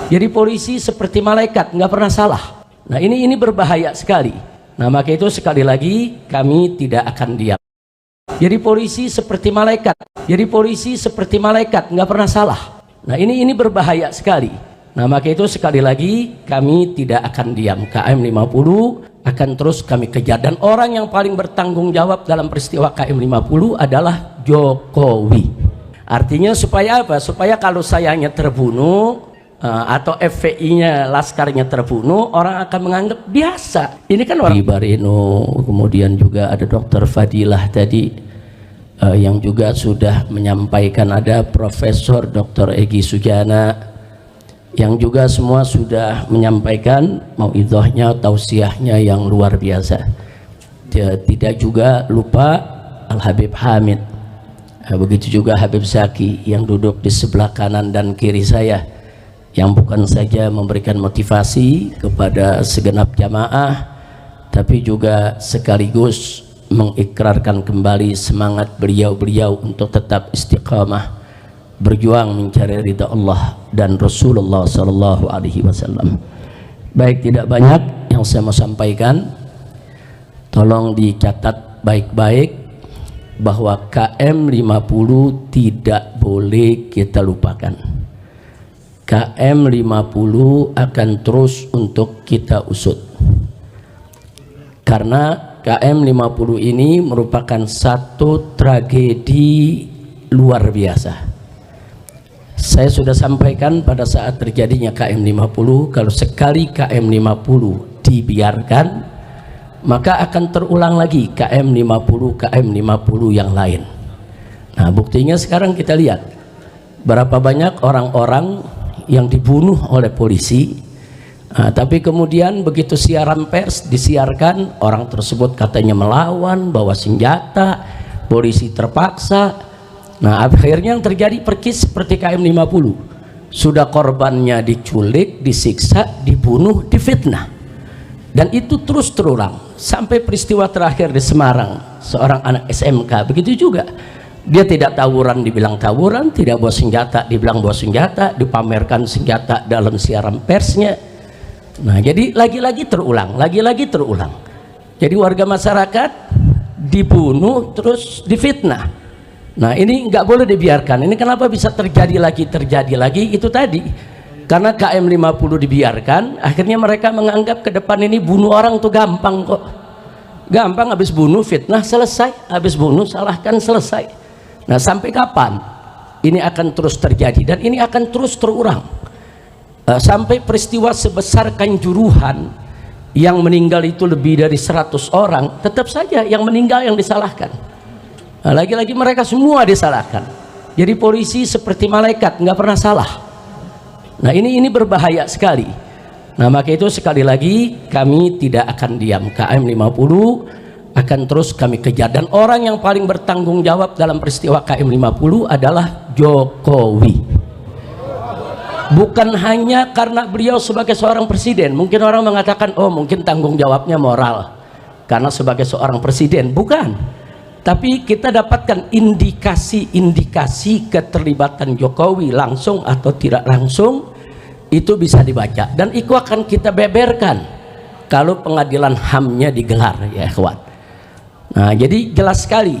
Jadi polisi seperti malaikat, nggak pernah salah. Nah ini berbahaya sekali. Nah maka itu sekali lagi kami tidak akan diam. Jadi polisi seperti malaikat. Jadi polisi seperti malaikat, nggak pernah salah. Nah ini berbahaya sekali. Nah maka itu sekali lagi kami tidak akan diam. KM 50 akan terus kami kejar. Dan orang yang paling bertanggung jawab dalam peristiwa KM 50 adalah Jokowi. Artinya supaya apa? Supaya kalau sayanya terbunuh atau FPI-nya, laskarnya terbunuh, orang akan menganggap biasa. Ini kan orang Bareno, kemudian juga ada Dr. Fadilah tadi yang juga sudah menyampaikan, ada Profesor Dr. Egy Sujana yang juga semua sudah menyampaikan mauidhahnya, tausiahnya yang luar biasa. Tidak juga lupa Al-Habib Hamid, begitu juga Habib Zaki yang duduk di sebelah kanan dan kiri saya, yang bukan saja memberikan motivasi kepada segenap jamaah, tapi juga sekaligus mengikrarkan kembali semangat beliau-beliau untuk tetap istiqamah berjuang mencari ridha Allah dan Rasulullah Sallallahu Alaihi Wasallam. Baik, tidak banyak yang saya mau sampaikan. Tolong dicatat baik-baik bahwa KM 50 tidak boleh kita lupakan. KM 50 akan terus untuk kita usut, karena KM 50 ini merupakan satu tragedi luar biasa. Saya sudah sampaikan pada saat terjadinya KM 50, kalau sekali KM 50 dibiarkan, maka akan terulang lagi KM 50 yang lain. Nah buktinya sekarang kita lihat berapa banyak orang-orang yang dibunuh oleh polisi, tapi kemudian begitu siaran pers disiarkan, orang tersebut katanya melawan, bawa senjata, polisi terpaksa. Nah akhirnya yang terjadi persis seperti KM 50, sudah korbannya diculik, disiksa, dibunuh, difitnah, dan itu terus terulang sampai peristiwa terakhir di Semarang, seorang anak SMK begitu juga. Dia tidak tawuran dibilang tawuran, tidak bawa senjata dibilang bawa senjata, dipamerkan senjata dalam siaran persnya. Nah jadi lagi-lagi terulang, lagi-lagi terulang. Jadi warga masyarakat dibunuh terus difitnah. Nah ini nggak boleh dibiarkan. Ini kenapa bisa terjadi lagi, itu tadi karena KM 50 dibiarkan, akhirnya mereka menganggap ke depan ini bunuh orang tuh gampang kok. Gampang, habis bunuh fitnah selesai, habis bunuh salahkan selesai. Nah sampai kapan ini akan terus terjadi, dan ini akan terus terulang sampai peristiwa sebesar Kanjuruhan yang meninggal itu lebih dari 100 orang, tetap saja yang meninggal yang disalahkan. Nah, lagi-lagi mereka semua disalahkan. Jadi polisi seperti malaikat, nggak pernah salah. Nah ini berbahaya sekali. Nah maka itu sekali lagi kami tidak akan diam. KM 50 akan terus kami kejar, dan orang yang paling bertanggung jawab dalam peristiwa KM 50 adalah Jokowi. Bukan hanya karena beliau sebagai seorang presiden. Mungkin orang mengatakan, oh mungkin tanggung jawabnya moral karena sebagai seorang presiden. Bukan, tapi kita dapatkan indikasi-indikasi keterlibatan Jokowi langsung atau tidak langsung, itu bisa dibaca, dan itu akan kita beberkan kalau pengadilan HAM-nya digelar, ya ikhwan. Nah jadi jelas sekali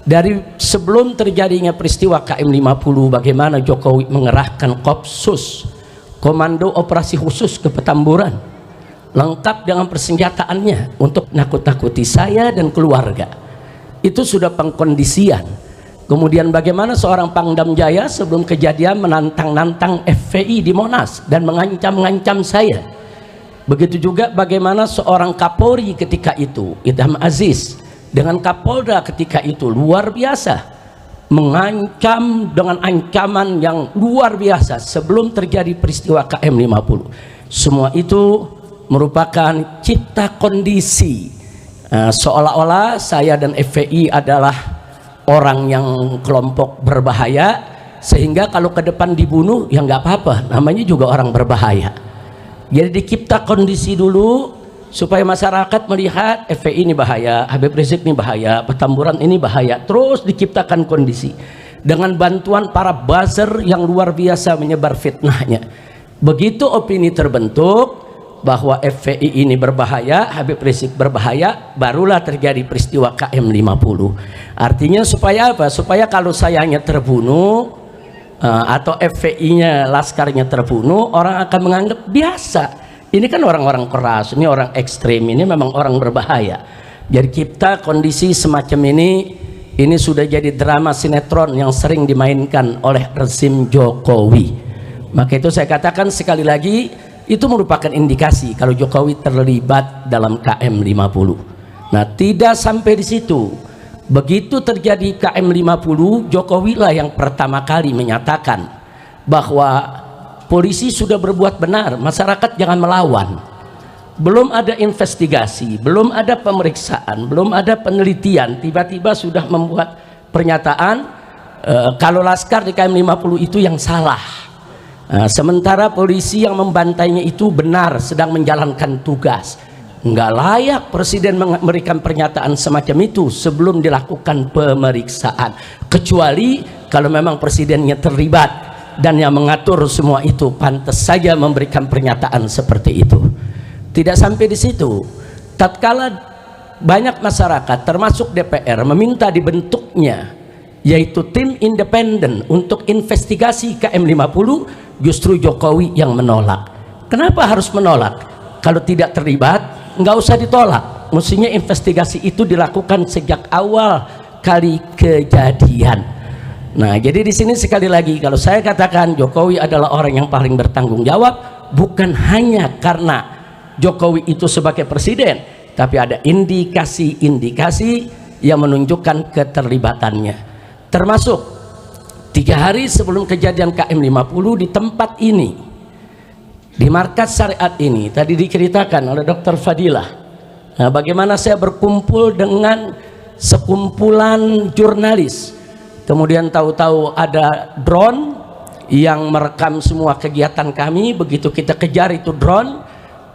dari sebelum terjadinya peristiwa KM 50 bagaimana Jokowi mengerahkan Kopsus, Komando Operasi Khusus ke Petamburan, lengkap dengan persenjataannya untuk nakut-nakuti saya dan keluarga. Itu sudah pengkondisian. Kemudian bagaimana seorang Pangdam Jaya sebelum kejadian menantang-nantang FPI di Monas dan mengancam-ngancam saya. Begitu juga bagaimana seorang Kapolri ketika itu, Idham Aziz, dengan Kapolda ketika itu luar biasa, mengancam dengan ancaman yang luar biasa sebelum terjadi peristiwa KM 50. Semua itu merupakan cipta kondisi, seolah-olah saya dan FPI adalah orang yang kelompok berbahaya, sehingga kalau ke depan dibunuh ya nggak apa-apa, namanya juga orang berbahaya. Jadi dicipta kondisi dulu supaya masyarakat melihat FPI ini bahaya, Habib Rizik ini bahaya, Petamburan ini bahaya. Terus diciptakan kondisi dengan bantuan para buzzer yang luar biasa menyebar fitnahnya. Begitu opini terbentuk bahwa FPI ini berbahaya, Habib Rizik berbahaya, barulah terjadi peristiwa KM50. Artinya supaya apa? Supaya kalau sayanya terbunuh atau FPI-nya, laskarnya terbunuh, orang akan menganggap biasa. Ini kan orang-orang keras, ini orang ekstrim, ini memang orang berbahaya. Jadi kita kondisi semacam ini sudah jadi drama sinetron yang sering dimainkan oleh rezim Jokowi. Maka itu saya katakan sekali lagi, itu merupakan indikasi kalau Jokowi terlibat dalam KM50. Nah, tidak sampai di situ. Begitu terjadi KM50, Jokowi lah yang pertama kali menyatakan bahwa polisi sudah berbuat benar, masyarakat jangan melawan. Belum ada investigasi, belum ada pemeriksaan, belum ada penelitian, tiba-tiba sudah membuat pernyataan kalau laskar di KM50 itu yang salah. Sementara polisi yang membantainya itu benar, sedang menjalankan tugas. Nggak layak presiden memberikan pernyataan semacam itu sebelum dilakukan pemeriksaan, kecuali kalau memang presidennya terlibat dan yang mengatur semua itu, pantas saja memberikan pernyataan seperti itu. Tidak sampai di situ, tatkala banyak masyarakat termasuk DPR meminta dibentuknya yaitu tim independen untuk investigasi KM50, justru Jokowi yang menolak. Kenapa harus menolak? Kalau tidak terlibat, nggak usah ditolak. Mestinya investigasi itu dilakukan sejak awal kali kejadian. Nah, jadi di sini sekali lagi kalau saya katakan Jokowi adalah orang yang paling bertanggung jawab, bukan hanya karena Jokowi itu sebagai presiden, tapi ada indikasi-indikasi yang menunjukkan keterlibatannya. Termasuk 3 hari sebelum kejadian KM50 di tempat ini, di markas syariat ini, tadi diceritakan oleh Dr. Fadilah, nah, bagaimana saya berkumpul dengan sekumpulan jurnalis, kemudian tahu-tahu ada drone yang merekam semua kegiatan kami. Begitu kita kejar itu drone,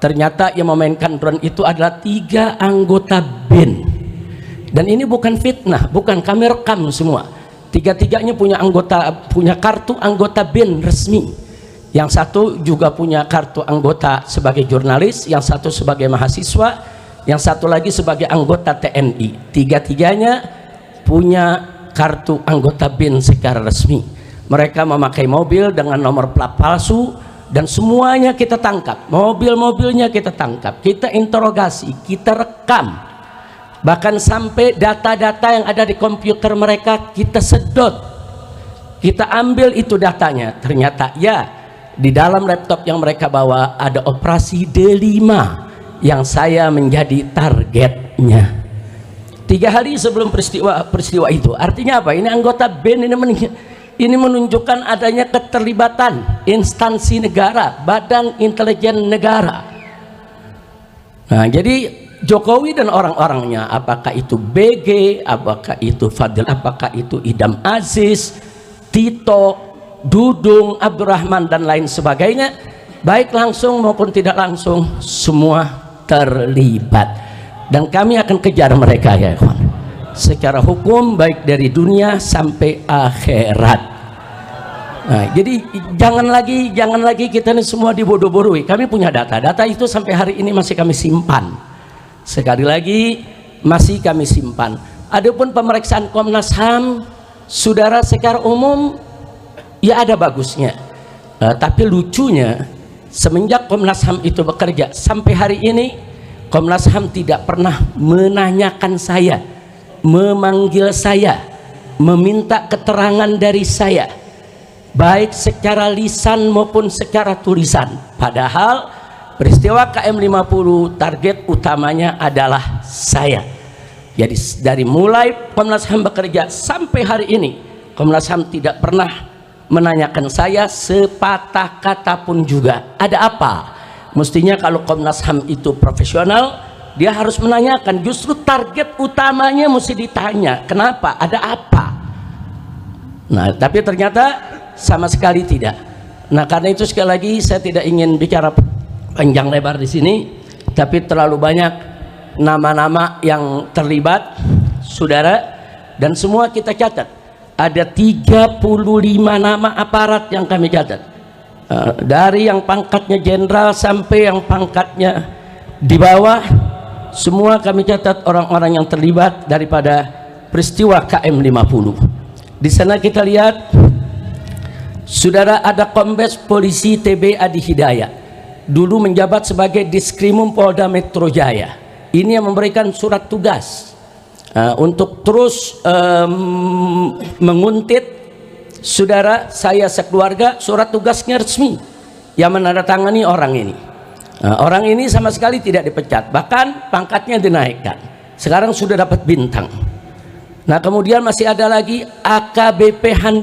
ternyata yang memainkan drone itu adalah 3 anggota BIN. Dan ini bukan fitnah, bukan, kami rekam semua. Tiga-tiganya punya kartu anggota BIN resmi. Yang satu juga punya kartu anggota sebagai jurnalis, yang satu sebagai mahasiswa, yang satu lagi sebagai anggota TNI. Tiga-tiganya punya kartu anggota BIN secara resmi. Mereka memakai mobil dengan nomor plat palsu dan semuanya kita tangkap. Mobil-mobilnya kita tangkap, kita interogasi, kita rekam. Bahkan sampai data-data yang ada di komputer mereka kita sedot, kita ambil itu datanya. Ternyata ya, di dalam laptop yang mereka bawa ada operasi D5 yang saya menjadi targetnya. 3 hari sebelum peristiwa itu. Artinya apa? Ini anggota BIN ini menunjukkan adanya keterlibatan instansi negara, badan intelijen negara. Nah, jadi Jokowi dan orang-orangnya, apakah itu BG, apakah itu Fadil, apakah itu Idam Aziz, Tito, Dudung, Abdurrahman dan lain sebagainya, baik langsung maupun tidak langsung, semua terlibat. Dan kami akan kejar mereka ya kawan, secara hukum, baik dari dunia sampai akhirat. Nah, jadi jangan lagi kita ini semua dibodoh-bodohi. Kami punya data itu sampai hari ini masih kami simpan. Sekali lagi masih kami simpan. Adapun pemeriksaan Komnas HAM, saudara, secara umum ya ada bagusnya, tapi lucunya semenjak Komnas HAM itu bekerja sampai hari ini, Komnas HAM tidak pernah menanyakan saya, memanggil saya, meminta keterangan dari saya, baik secara lisan maupun secara tulisan. Padahal peristiwa KM50 target utamanya adalah saya. Jadi dari mulai Komnas HAM bekerja sampai hari ini, Komnas HAM tidak pernah menanyakan saya sepatah kata pun juga. Ada apa? Mestinya kalau Komnas HAM itu profesional, dia harus menanyakan. Justru target utamanya mesti ditanya, kenapa? Ada apa? Nah, tapi ternyata sama sekali tidak. Nah, karena itu sekali lagi saya tidak ingin bicara panjang lebar di sini, tapi terlalu banyak nama-nama yang terlibat, saudara, dan semua kita catat. Ada 35 nama aparat yang kami catat. dari yang pangkatnya jenderal sampai yang pangkatnya di bawah, semua kami catat orang-orang yang terlibat daripada peristiwa KM 50. Di sana kita lihat, saudara, ada Kombes Polisi TB Adi Hidayat, dulu menjabat sebagai Diskrimum Polda Metro Jaya. Ini yang memberikan surat tugas untuk terus menguntit saudara saya sekeluarga. Surat tugasnya resmi yang menandatangani orang ini. Orang ini sama sekali tidak dipecat, bahkan pangkatnya dinaikkan. Sekarang sudah dapat bintang. Nah, kemudian masih ada lagi AKBP Handi